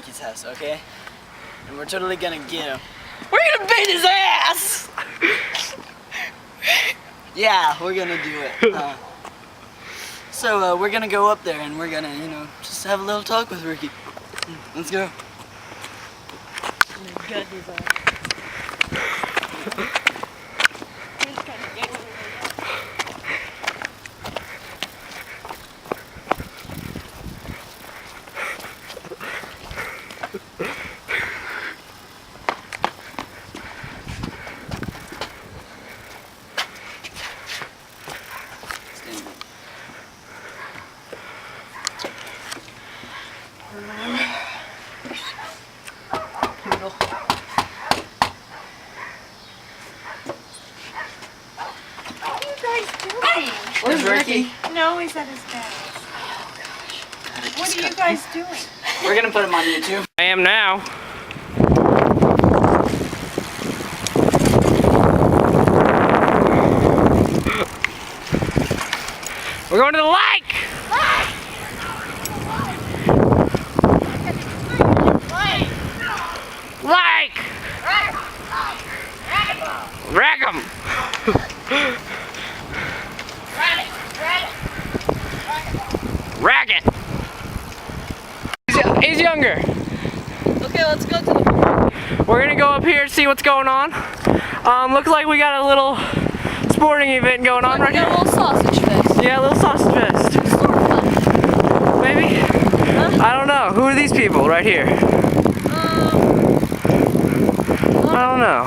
Ricky's house, okay? And we're totally gonna get him. We're gonna beat his ass! Yeah, we're gonna do it. So we're gonna go up there and we're gonna, you know, just have a little talk with Ricky. Let's go. Where's Ricky? No, he's at his dad's. Oh gosh. What are you guys doing? We're gonna put him on YouTube. I am now. We're going to the lake! Lake! Rag 'em! Rag it! He's younger. Okay, let's go to the... We're gonna go up here and see what's going on. Looks like we got a little sporting event going on right here. here. A little sausage fest. Yeah, a little sausage fest. Maybe? Huh? I don't know. Who are these people right here? I don't know.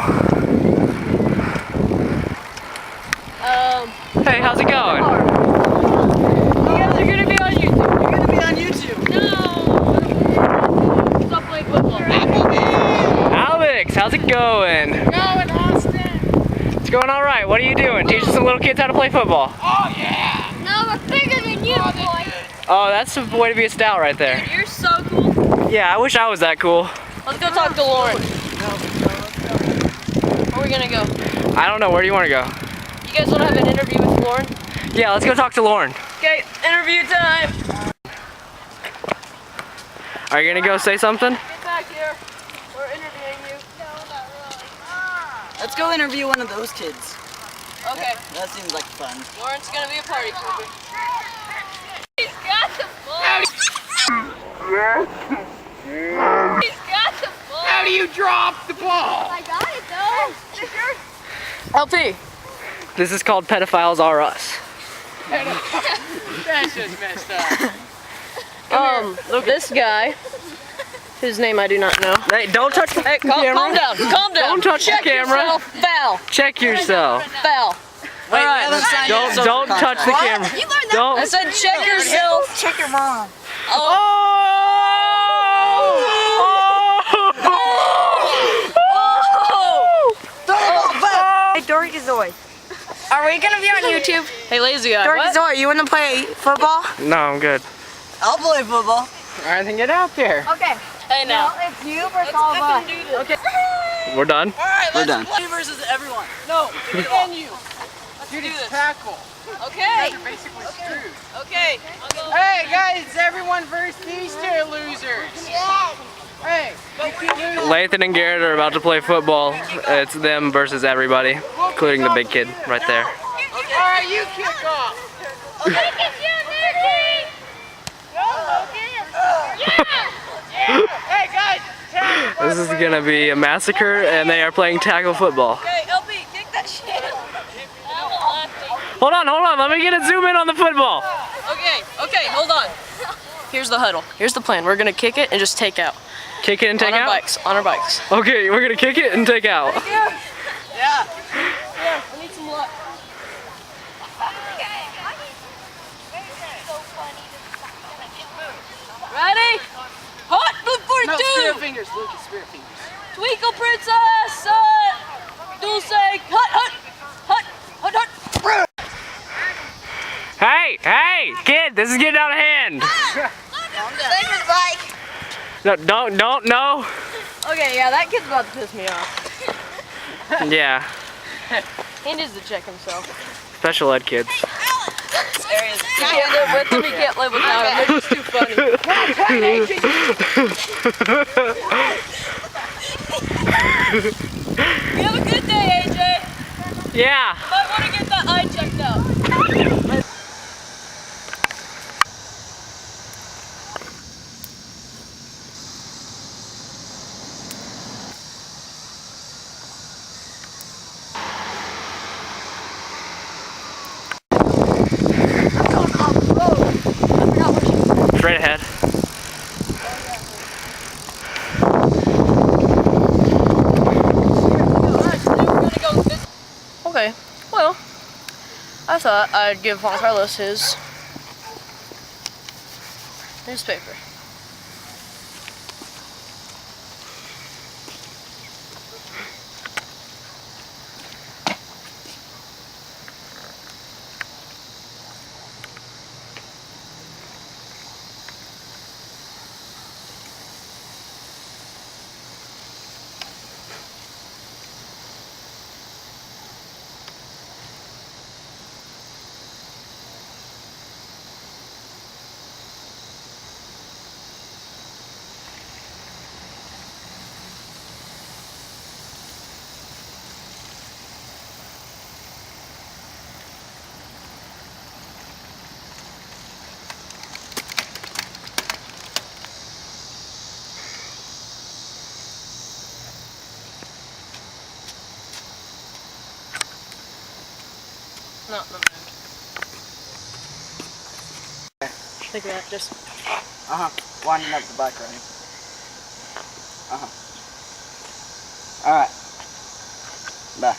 Hey, how's it going? You guys are gonna be on YouTube. You're gonna be on YouTube. No! Stop playing football. Alex, how's it going? No, in Austin. It's going all right. What are you doing? Teaching some little kids how to play football. Oh, yeah! No, we're bigger than you, boy. Oh, that's the way to be a stout right there. Dude, you're so cool. Yeah, I wish I was that cool. Let's go talk to Lauren. Where are we gonna go? I don't know. Where do you want to go? You guys want to have an interview with Lauren? Yeah, let's go talk to Lauren. Okay, interview time. Are you gonna go say something? Get back here. We're interviewing you. No, not really. Let's go interview one of those kids. Okay. That seems like fun. Lauren's gonna be a party pooper. He's got the ball. He's got the ball. How do you drop the ball? I got it though. LP. This is called Pedophiles Are Us. That's just messed up. This guy, whose name I do not know. Hey, don't touch the camera. Calm down, calm down. Don't touch the camera. Yourself. Foul, Check yourself. foul. Wait, All right. Don't touch the camera. Don't. I said check yourself. Check your mom. Hey, Dorkazoid. Are we gonna be on YouTube? Hey, lazy guy. What? Dorkazoid, you wanna play football? No, I'm good. I'll play football. Alright, then get out there. Okay. Hey, now. It's you versus all of us. Do this. Okay. We're done. Alright, We're let's done. play. Me versus everyone. No, me and you. Let's Dude, do it's this. tackle. Okay. You're basically screwed. Okay. Hey guys, it's everyone versus these two losers. Hey, you keep losing. Lathan and Garrett are about to play football. It's them versus everybody, including the big kid right there. Alright, you kick off. Hey guys, tackle. This is gonna be a massacre, and they are playing tackle football. Okay, LP, kick that shit. Hold on, let me get a zoom in on the football. Okay, hold on. Here's the huddle. Here's the plan. We're gonna kick it and just take out. Kick it and take on our out? bikes. On our bikes. Okay, we're gonna kick it and take out. Yeah. Yeah, I need some luck. Ready? Hot, blue 42! No, spirit fingers, Lucas, spirit fingers. Twinkle princess! Dulce! Hut! Hey, kid, this is getting out of hand. Same for the bike. No, don't, no. Okay, yeah, that kid's about to piss me off. Yeah, He needs to check himself. special ed kids. This area is you can't live with them, you can't live without them. They're just too funny. You have a good day, AJ. Yeah. I want to get that eye checked out. Straight ahead. Okay, well, I thought I'd give Juan Carlos his newspaper. No, no, no. Think of that, just. Winding up the bike riding. Alright. Bye.